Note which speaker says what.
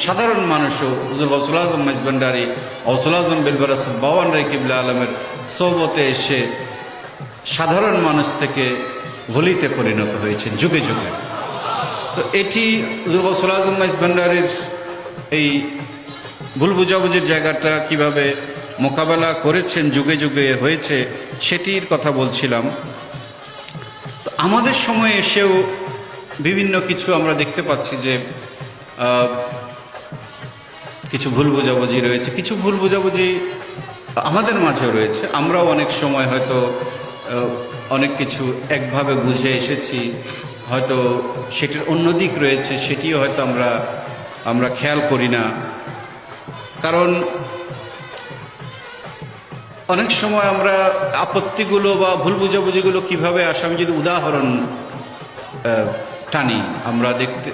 Speaker 1: সাধারণ মানুষও হুজুর গৌসুল আজম মাইজভান্ডারী গৌসুল আজম বিলবরাসত বাওয়ান রে কিবলা আলমের সোহবতে এসে সাধারণ মানুষ থেকে ভলিতে পরিণত হয়েছে যুগে যুগে। তো এটি হুজুর গৌসুল আজম মাইজভান্ডারীর এই ভুল বুঝাবুঝির জায়গাটা কিভাবে মোকাবেলা করেছেন, যুগে যুগে হয়েছে, সেটির কথা বলছিলাম। তো আমাদের সময়ে এসেও বিভিন্ন কিছু আমরা দেখতে পাচ্ছি যে কিছু ভুল বোঝাবুঝি রয়েছে, কিছু ভুল বোঝাবুঝি আমাদের মাঝেও রয়েছে। আমরাও অনেক সময় হয়তো অনেক কিছু একভাবে বুঝে এসেছি, হয়তো সেটির অন্য দিক রয়েছে, সেটিও হয়তো আমরা খেয়াল করি না। কারণ অনেক সময় আমরা আপত্তিগুলো বা ভুল বুঝাবুঝিগুলো কিভাবে আসে, আমি যদি উদাহরণ টানি, আমরা দেখতে